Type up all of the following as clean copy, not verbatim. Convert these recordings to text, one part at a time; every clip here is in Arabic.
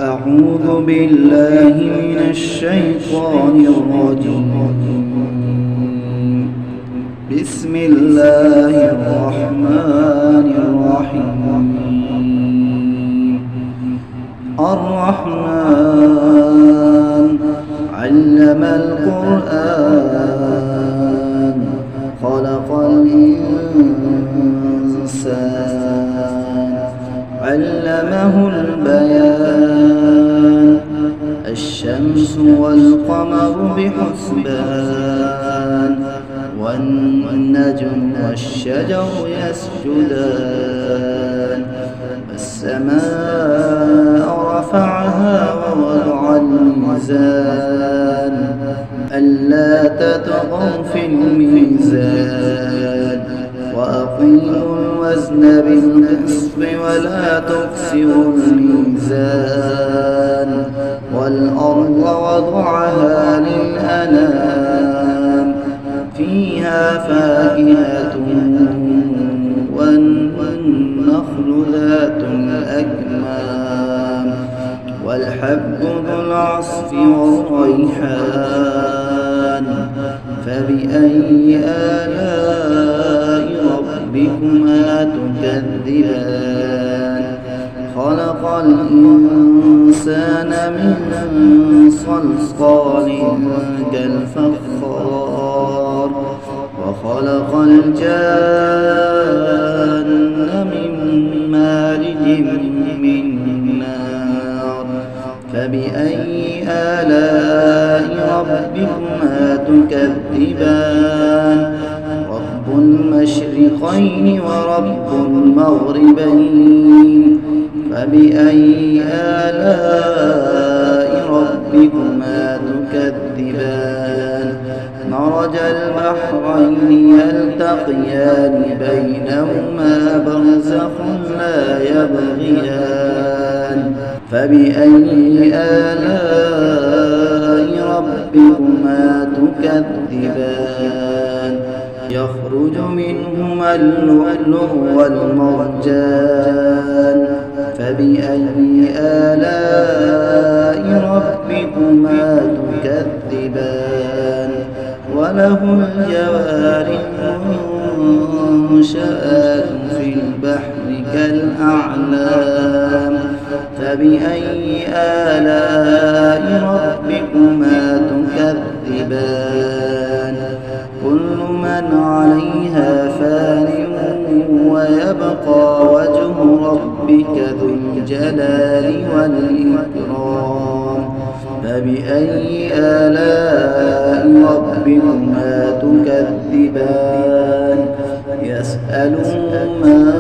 أعوذ بالله من الشيطان الرجيم. بسم الله الرحمن الرحيم. الرحمن علم القرآن خلق الإنسان علمه البيان الشمس والقمر بحسبان والنجم والشجر يسجدان والسماء رفعها ووضع الميزان ألا تطغوا في الميزان وأقيموا الوزن بالقسط ولا تخسروا الميزان والأرض وضعها للأنام فيها فاكهة والنخل ذات الأكمام والحب ذو العصف والريحان فبأي آلاء ربكما تكذبان خلق الإنسان من صلصال كالفخار وخلق الجان من مارج من نار فبأي آلاء ربكما تكذبان رب المشرقين ورب المغربين فبأي آلاء ربكما تكذبان مرج البحرين يلتقيان بينهما برزخ لا يبغيان فبأي آلاء ربكما تكذبان يخرج منهما اللؤلؤ والمرجان فبأي آلاء ربكما تكذبان وله الجوار المنشآت في البحر كالأعلام فبأي آلاء ربكما تكذبان كل من عليها فان ويبقى وجه ربك ذو الجلال والإكرام فبأي آلاء ربكما تكذبان يسأله من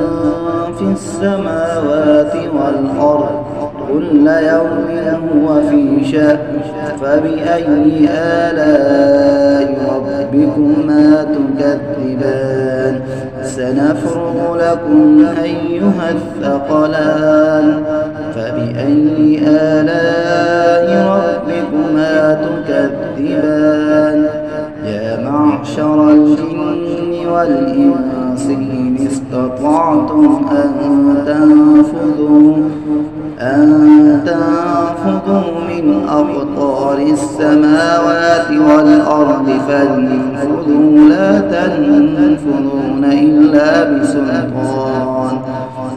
في السماوات والأرض كل يوم هو في شأن فبأي آلاء ربكما تكذبان سنفرغ لكم أيها الثقلان فبأي آلاء ربكما تكذبان يا معشر الجن والإنس إن استطعتم أن تنفذوا من أقطار السماوات والأرض فانفذوا لا تنفذون إلا بسلطان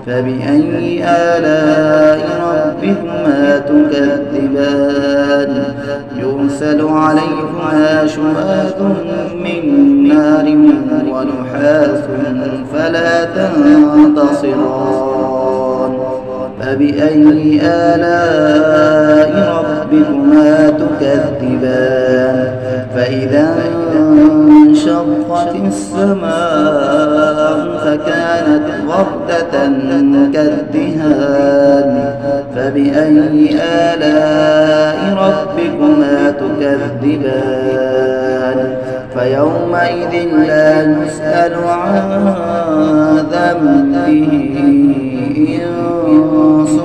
فبأي آلاء ربكما تكذبان يرسل عليكما شواظ من نار ونحاس فلا تنتصران فبأي آلاء ربكما تكذبان فإذا انشقت السماء فكانت وردة كالدهان فبأي آلاء ربكما تكذبان فيومئذ لا يسأل عن ذنبه إنس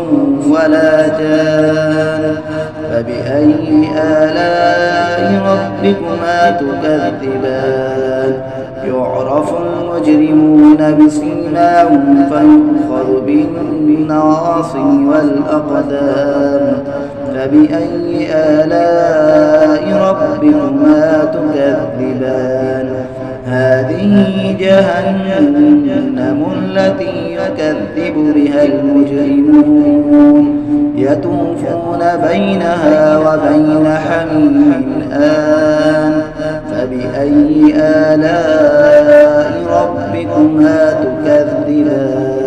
ولا جان فبأي آلاء ربكما تكذبان يعرف المجرمون بسيماهم فيؤخذ بالنواصي والأقدام فبأي آلاء ربكما تكذبان هذه جهنم التي يكذب بها المجرمون يطوفون بينها وبين حميم آن فبأي آلاء ربكما تكذبان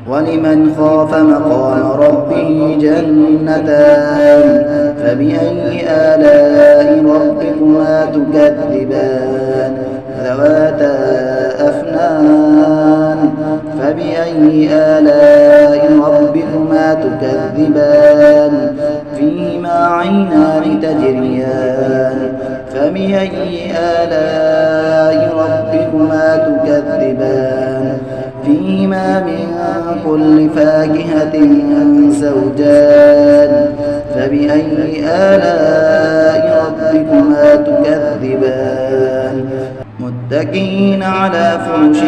ولمن خاف مقام ربه جنتان فبأي آلاء ربكما تكذبان ذواتا أفنان فبأي آلاء ربكما تكذبان فيهما عينان تجريان فبأي آلاء ربكما تكذبان فيهما من كل فاكهة زوجان فبأي آلاء ربكما تكذبان متكئين على فرش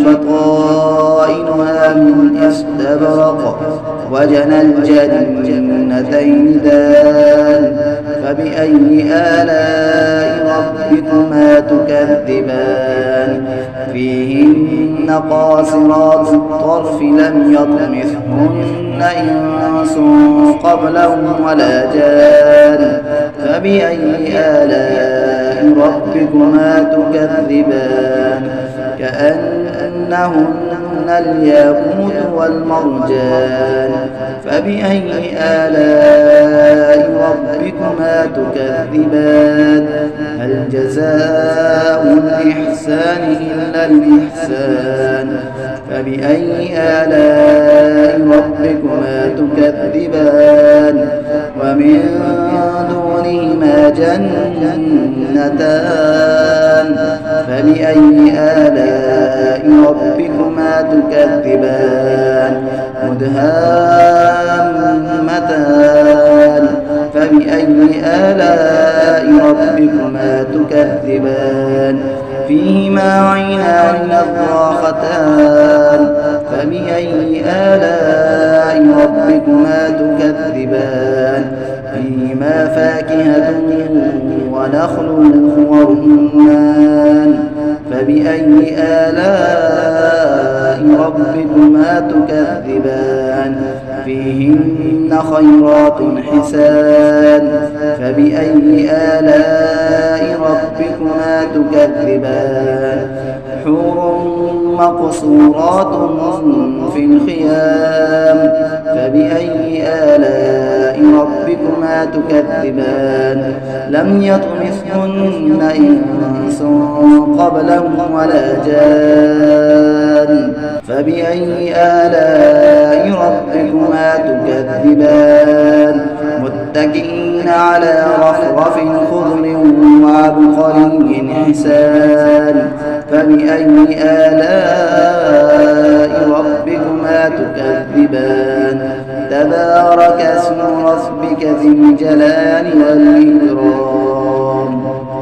بطائنها من استبرق وجنى الجنتين دان فبأي آلاء ربكما تكذبان فيهن قاصرات الطرف لم يطمثهن إنس قبلهم ولا جان فبأي آلاء ربكما تكذبان كأنهن الياقوت والمرجان فبأي آلاء ربكما تكذبان هل جزاء الإحسان إلا الإحسان فبأي آلاء ربكما تكذبان ومن دونهما جنتان فبأي آلاء ربكما تكذبان مدهامتان فبأي آلاء ربكما تكذبان فيهما عينان نضاختان فبأي آلاء ربكما تكذبان فيهما فاكهة ونخل ورمان فبأي آلاء ربكما تكذبان فيهن خيرات حسان فبأي آلاء ربكما تكذبان حور مقصورات في الخيام فبأي آلاء ربكما تكذبان لم يطمثهن إنس قبلهم ولا جان فبأي آلاء ربكما تكذبان متكئين على رفرف خضر وعبقري حسان فبأي آلاء ربكما تكذبان تبارك اسم ربك ذي الجلال